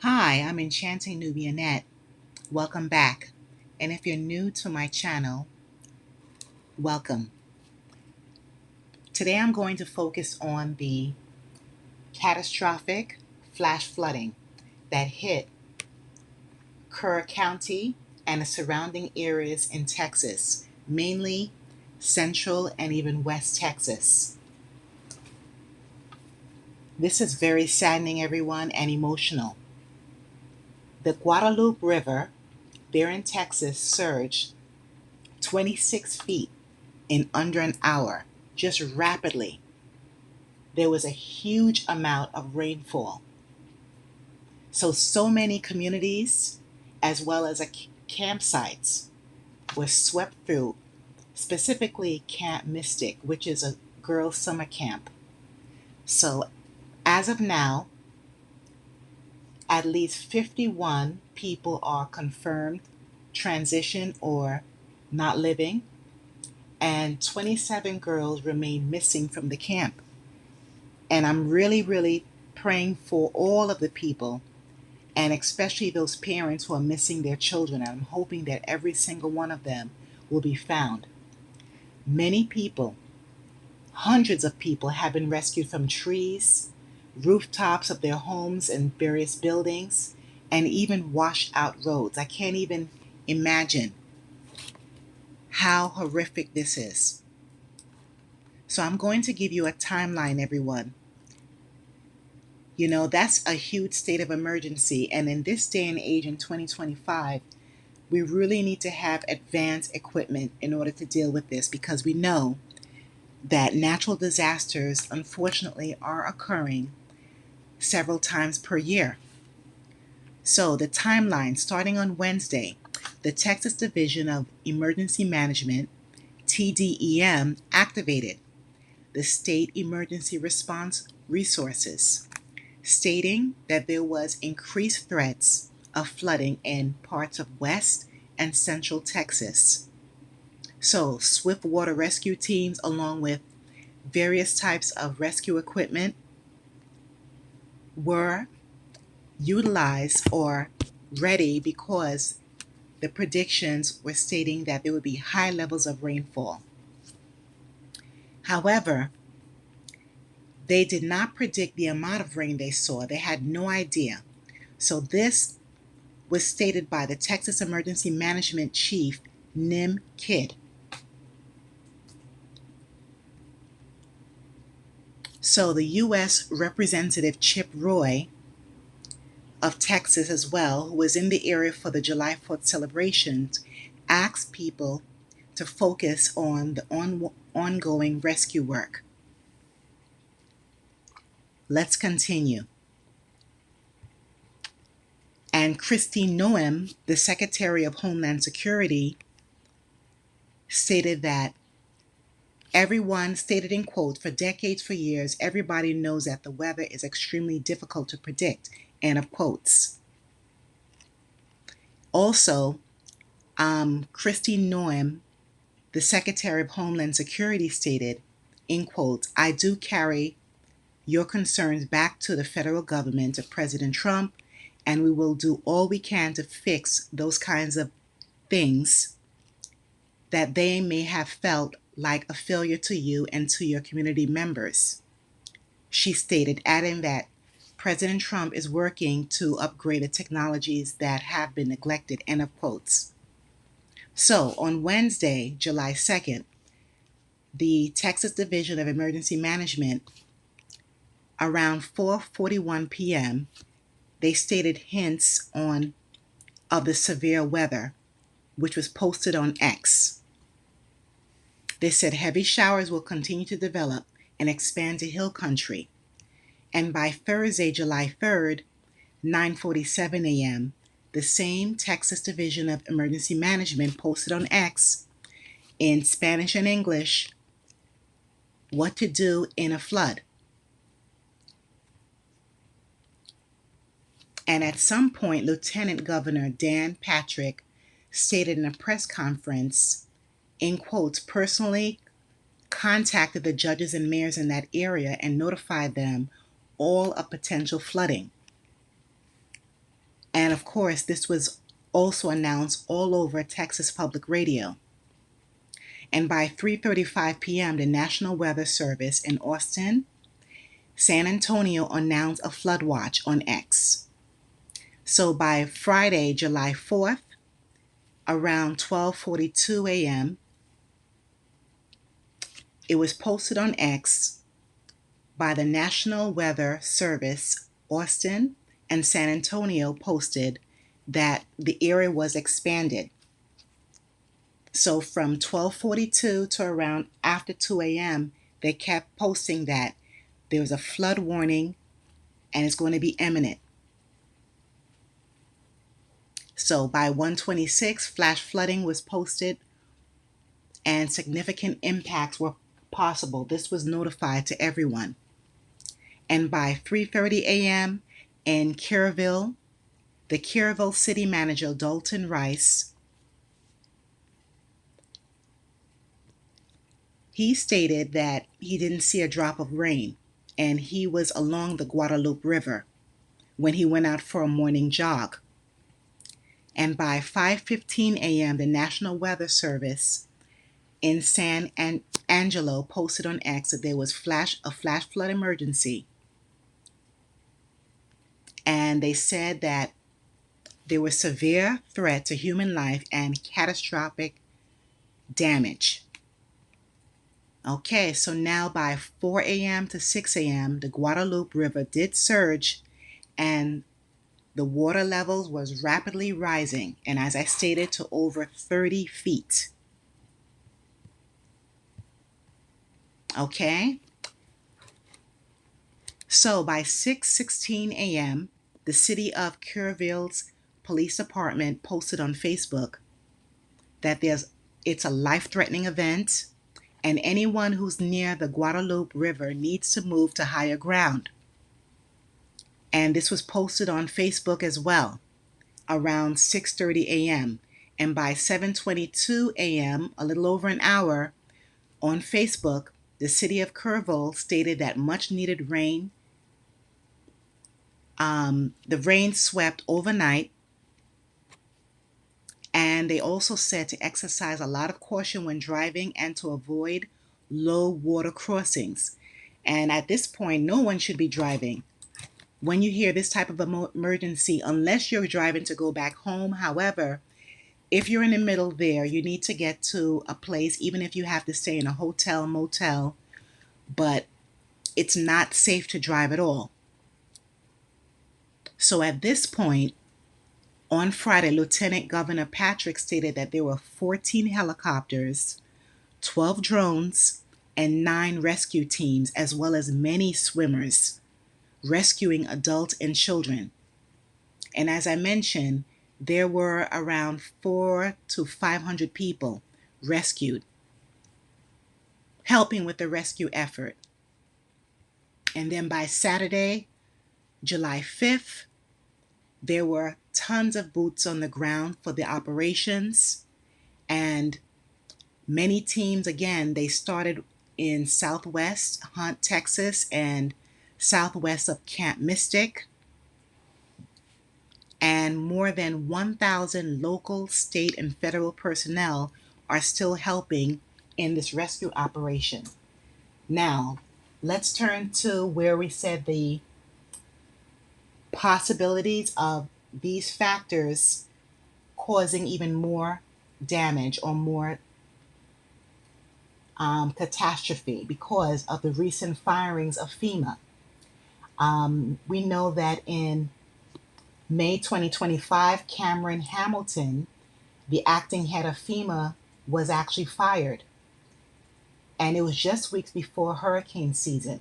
Hi, I'm Enchanting Nubianette. Welcome back. And if you're new to my channel, welcome. Today I'm going to focus on the catastrophic flash flooding that hit Kerr County and the surrounding areas in Texas, mainly central and even west Texas. This is very saddening, everyone, and emotional. The Guadalupe River, there in Texas, surged 26 feet in under an hour, just rapidly. There was a huge amount of rainfall. So many communities, as well as campsites, were swept through, specifically Camp Mystic, which is a girls' summer camp. So, as of now, at least 51 people are confirmed transition or not living, and 27 girls remain missing from the camp. And I'm really praying for all of the people, and especially those parents who are missing their children. And I'm hoping that every single one of them will be found. Many people, hundreds of people, have been rescued from trees, rooftops of their homes and various buildings, and even washed out roads. I can't even imagine how horrific this is. So I'm going to give you a timeline, everyone. That's a huge state of emergency. And in this day and age in 2025, we really need to have advanced equipment in order to deal with this, because we know that natural disasters, unfortunately, are occurring several times per year. So, the timeline starting on Wednesday, the Texas Division of Emergency Management, TDEM, activated the State Emergency Response Resources, stating that there was increased threats of flooding in parts of West and Central Texas. So, swift water rescue teams, along with various types of rescue equipment, were utilized or ready because the predictions were stating that there would be high levels of rainfall. However, they did not predict the amount of rain they saw. They had no idea. So this was stated by the Texas Emergency Management Chief, Nim Kidd. So the U.S. Representative Chip Roy of Texas as well, who was in the area for the July 4th celebrations, asked people to focus on the ongoing rescue work. Let's continue. And Kristi Noem, the Secretary of Homeland Security, stated that everyone, stated in quotes, for decades, for years, everybody knows that the weather is extremely difficult to predict, end of quotes. Also, Kristi Noem, the Secretary of Homeland Security, stated, in quotes, I do carry your concerns back to the federal government, to President Trump, and we will do all we can to fix those kinds of things that they may have felt like a failure to you and to your community members. She stated, adding that President Trump is working to upgrade the technologies that have been neglected, end of quotes. So on Wednesday, July 2nd, the Texas Division of Emergency Management, around 4:41 p.m., they stated hints of the severe weather, which was posted on X. They said heavy showers will continue to develop and expand to hill country. And by Thursday, July 3rd, 9:47 a.m., the same Texas Division of Emergency Management posted on X, in Spanish and English, what to do in a flood. And at some point, Lieutenant Governor Dan Patrick stated in a press conference, in quotes, personally contacted the judges and mayors in that area and notified them all of potential flooding. course, this was also announced all over Texas Public Radio. And by 3:35 p.m., the National Weather Service in Austin, San Antonio announced a flood watch on X. So by Friday, July 4th, around 12:42 a.m., it was posted on X by the National Weather Service. Austin and San Antonio posted that the area was expanded. So from 12:42 to around after 2 a.m., they kept posting that there was a flood warning and it's going to be imminent. So by 1:26, flash flooding was posted and significant impacts were possible. This was notified to everyone. And by 3:30 a.m. in Kerrville, the Kerrville city manager, Dalton Rice, he stated that he didn't see a drop of rain, and he was along the Guadalupe River when he went out for a morning jog. And by 5:15 a.m., the National Weather Service in San Angelo posted on X that there was a flash flood emergency. And they said that there was severe threat to human life and catastrophic damage. Okay, so now by 4 a.m. to 6 a.m., the Guadalupe River did surge and the water levels was rapidly rising, and as I stated, to over 30 feet. Okay? So by 6:16 a.m., the city of Kerrville's police department posted on Facebook that it's a life-threatening event and anyone who's near the Guadalupe River needs to move to higher ground. And this was posted on Facebook as well around 6:30 a.m. And by 7:22 a.m., a little over an hour, on Facebook, the city of Kerrville stated that much needed rain, the rain swept overnight, and they also said to exercise a lot of caution when driving and to avoid low water crossings. And at this point, no one should be driving when you hear this type of emergency unless you're driving to go back home. However, if you're in the middle there, you need to get to a place, even if you have to stay in a hotel, motel, but it's not safe to drive at all. So at this point, on Friday, Lieutenant Governor Patrick stated that there were 14 helicopters, 12 drones, and 9 rescue teams, as well as many swimmers rescuing adults and children. And as I mentioned, there were around 400 to 500 people rescued, helping with the rescue effort. And then by Saturday, July 5th, there were tons of boots on the ground for the operations, and many teams, again, they started in Southwest Hunt, Texas, and southwest of Camp Mystic, and more than 1,000 local, state, and federal personnel are still helping in this rescue operation. Now, let's turn to where we said the possibilities of these factors causing even more damage or more catastrophe because of the recent firings of FEMA. We know that in May 2025, Cameron Hamilton, the acting head of FEMA, was actually fired. And it was just weeks before hurricane season.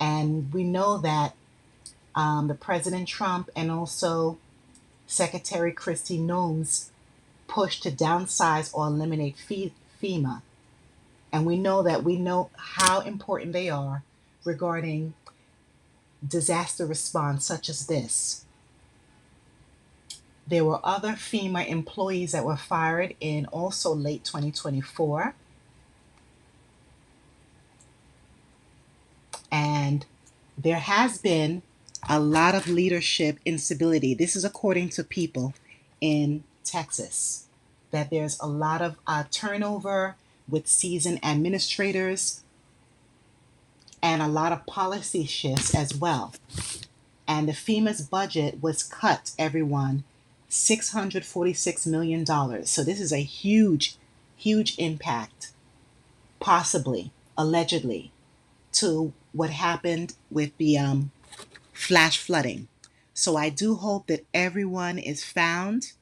And we know that the President Trump and also Secretary Kristi Noem's push to downsize or eliminate FEMA. And we know how important they are regarding disaster response such as this. There were other FEMA employees that were fired in also late 2024. And there has been a lot of leadership instability. This is according to people in Texas, that there's a lot of turnover with seasoned administrators and a lot of policy shifts as well. And the FEMA's budget was cut, everyone, $646 million. So this is a huge, huge impact, possibly, allegedly, to what happened with the flash flooding. So I do hope that everyone is found,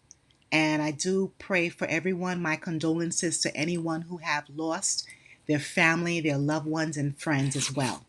and I do pray for everyone. My condolences to anyone who have lost their family, their loved ones, and friends as well.